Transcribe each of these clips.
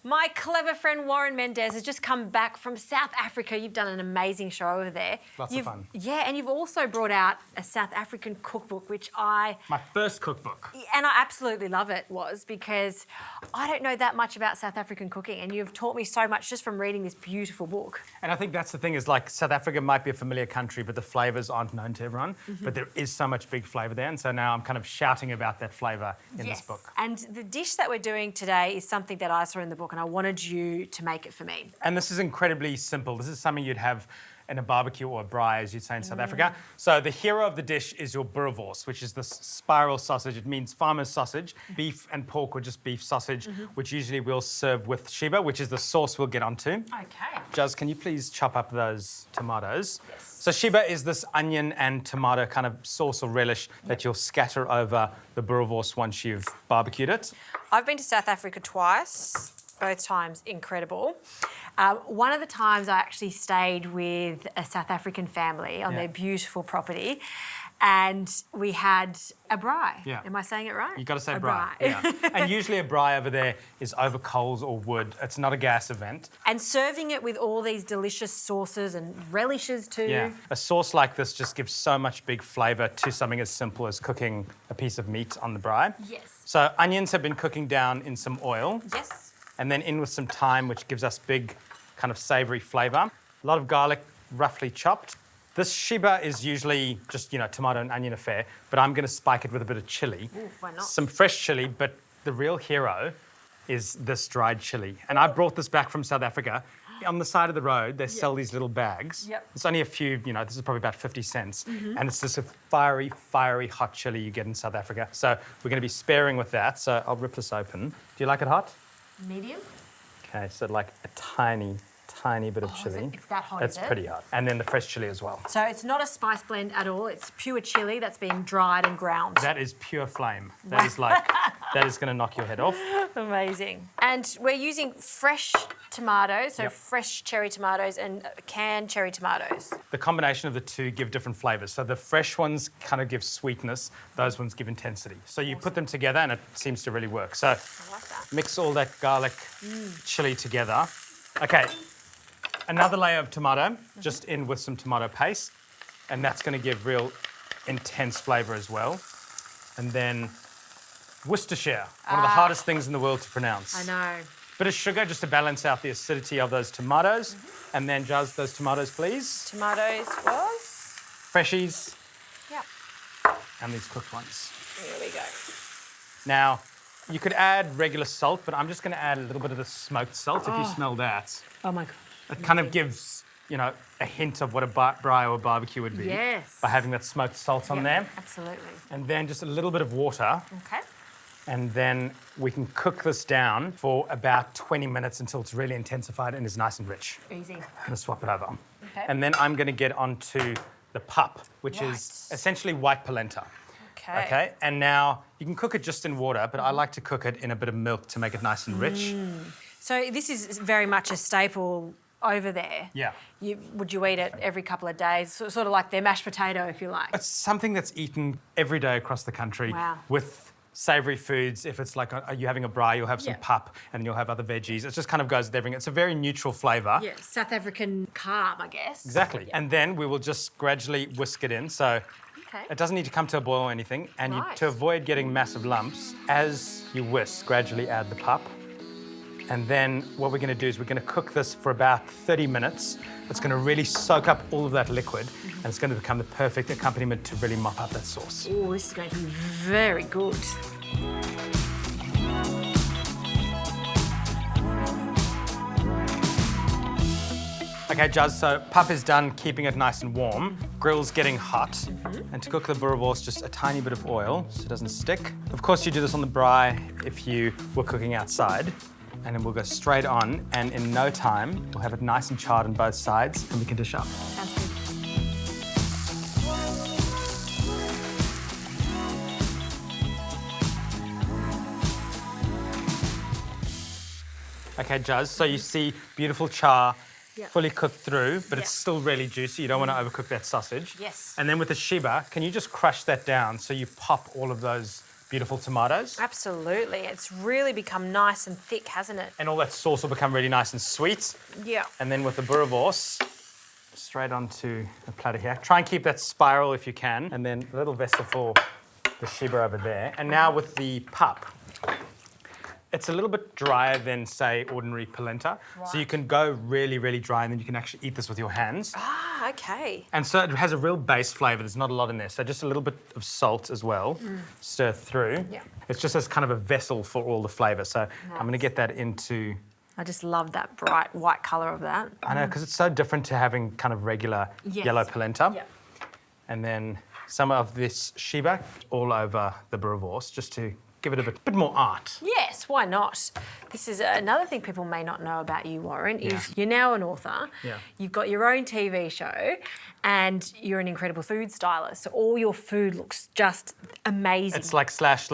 My clever friend Warren Mendes has just come back from South Africa. You've done an amazing show over there. Lots of fun. Yeah, and you've also brought out a South African cookbook, which my first cookbook. And I absolutely love it, because I don't know that much about South African cooking, and you've taught me so much just from reading this beautiful book. And I think that's the thing is, like, South Africa might be a familiar country, but the flavours aren't known to everyone. But there is so much big flavour there, and so now I'm kind of shouting about that flavour in this book. And the dish that we're doing today is something that I saw in the book, and I wanted you to make it for me. And this is incredibly simple. This is something you'd have in a barbecue or a braai, as you'd say in South Africa. So the hero of the dish is your Boerewors, which is this spiral sausage. It means farmer's sausage, beef and pork, or just beef sausage, which usually we'll serve with Sheba, which is the sauce we'll get onto. Okay. Juz, can you please chop up those tomatoes? Yes. So Sheba is this onion and tomato kind of sauce or relish that you'll scatter over the Boerewors once you've barbecued it. I've been to South Africa twice, both times incredible. One of the times I actually stayed with a South African family on their beautiful property, and we had a braai. Yeah. Am I saying it right? You've got to say braai. Yeah. And usually a braai over there is over coals or wood. It's not a gas event. And serving it with all these delicious sauces and relishes too. Yeah. A sauce like this just gives so much big flavour to something as simple as cooking a piece of meat on the braai. Yes. So onions have been cooking down in some oil. Yes. And then in with some thyme, which gives us big kind of savoury flavour. A lot of garlic, roughly chopped. This Sheba is usually just, tomato and onion affair, but I'm going to spike it with a bit of chilli. Ooh, why not? Some fresh chilli, but the real hero is this dried chilli. And I brought this back from South Africa. On the side of the road, they sell these little bags. Yep. It's only a few, this is probably about 50 cents. And it's just a fiery, fiery hot chilli you get in South Africa. So we're going to be sparing with that. So I'll rip this open. Do you like it hot? Medium? Okay, so like a tiny bit of chilli. It's that hot, It's is it? pretty hot. And then the fresh chilli as well. So it's not a spice blend at all. It's pure chilli that's being dried and ground. That is pure flame. That is like, that is going to knock your head off. Amazing. And we're using fresh tomatoes, so Yep. fresh cherry tomatoes and canned cherry tomatoes. The combination of the two give different flavours. So the fresh ones kind of give sweetness. Those ones give intensity. So you put them together and it seems to really work. So I like that. mix all that garlic, chilli together. Okay, another layer of tomato, just in with some tomato paste. And that's going to give real intense flavour as well. And then Worcestershire, one of the hardest things in the world to pronounce. I know. Bit of sugar just to balance out the acidity of those tomatoes. And then Juz, those tomatoes, please. Tomatoes was? Freshies Yep. and these cooked ones. Here we go. Now, you could add regular salt, but I'm just going to add a little bit of the smoked salt, if you smell that. Oh my God. It kind of gives, a hint of what a braai or a barbecue would be. Yes. By having that smoked salt on there. Absolutely. And then just a little bit of water. Okay. And then we can cook this down for about 20 minutes until it's really intensified and is nice and rich. Easy. I'm going to swap it over. Okay. And then I'm going to get onto the pap, which is Right. essentially white polenta. Okay. And now you can cook it just in water, but I like to cook it in a bit of milk to make it nice and rich. So this is very much a staple over there. Yeah. Would you eat it every couple of days? Sort of like their mashed potato, if you like. It's something that's eaten every day across the country. Wow. With savoury foods. If it's like, are you having a braai, you'll have some Yeah. pap and you'll have other veggies. It just kind of goes with everything. It's a very neutral flavour. Yeah, South African carb, I guess. Exactly. Yeah. And then we will just gradually whisk it in. So Okay. it doesn't need to come to a boil or anything. And Right. to avoid getting massive lumps, as you whisk, gradually add the pap. And then what we're going to do is we're going to cook this for about 30 minutes. It's going to really soak up all of that liquid, and it's going to become the perfect accompaniment to really mop up that sauce. Oh, this is going to be very good. Okay, Juz, so pap is done keeping it nice and warm. Grill's getting hot. And to cook the Boerewors, just a tiny bit of oil so it doesn't stick. Of course, you do this on the braai if you were cooking outside. And then we'll go straight on, and in no time, we'll have it nice and charred on both sides, and we can dish up. Sounds good. Okay, Juz, so you see beautiful char, Yeah. fully cooked through, but it's Yeah. still really juicy. You don't want to overcook that sausage. Yes. And then with the Sheba, can you just crush that down so you pop all of those beautiful tomatoes. Absolutely. It's really become nice and thick, hasn't it? And all that sauce will become really nice and sweet. Yeah. And then with the Boerewors, straight onto the platter here. Try and keep that spiral if you can. And then a little vessel for the Sheba over there. And now with the Pap. It's a little bit drier than, say, ordinary polenta. Right. So you can go really, really dry and then you can actually eat this with your hands. Ah, okay. And so it has a real base flavour. There's not a lot in there. So just a little bit of salt as well. Stir through. Yeah. It's just as kind of a vessel for all the flavour. So I'm going to get that into... I just love that bright white colour of that. I know, because it's so different to having kind of regular yellow polenta. Yeah. And then some of this Sheba all over the Boerewors, just to give it a bit more art. Yes, why not? This is another thing people may not know about you, Warren, is you're now an author. Yeah. You've got your own TV show and you're an incredible food stylist. So all your food looks just amazing. It's like slash.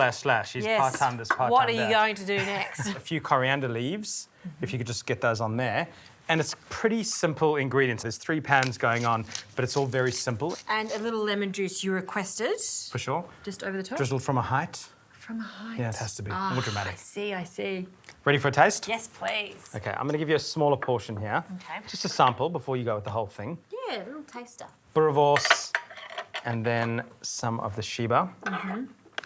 He's part-time this, part-time What are that. you going to do next? A few coriander leaves, if you could just get those on there. And it's pretty simple ingredients. There's 3 pans going on, but it's all very simple. And a little lemon juice you requested. For sure. Just over the top. Drizzled from a height. From a height. Yeah, it has to be. More dramatic. I see. Ready for a taste? Yes, please. Okay, I'm going to give you a smaller portion here. Okay. Just a sample before you go with the whole thing. Yeah, a little taster. Boerewors, and then some of the Sheba.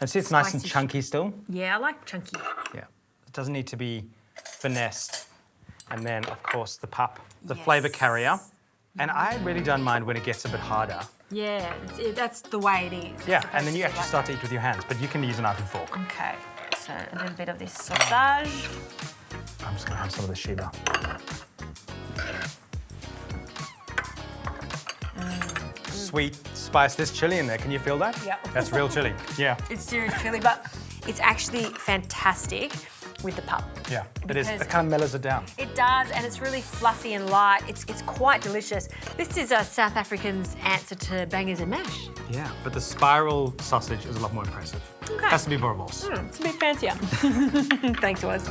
And see, it's nice and Spicy chunky still. Yeah, I like chunky. Yeah. It doesn't need to be finessed. And then, of course, the Pap, the Yes. flavour carrier. And I really don't mind when it gets a bit harder. Yeah, that's the way it is. Yeah, It's and then supposed you to actually be start to eat with your hands, but you can use a knife and fork. like that. Okay, so a little bit of this sausage. I'm just going to have some of the Sheba. Sweet spice. There's chilli in there. Can you feel that? Yep. That's real chilli. Yeah. It's serious chili, but it's actually fantastic with the Pap. Yeah, it is. Because It kind of mellows it down. It does, and it's really fluffy and light. It's quite delicious. This is a South African's answer to bangers and mash. Yeah, but the spiral sausage is a lot more impressive. Okay. Has to be Boerewors. It's a bit fancier. Thanks, Waz.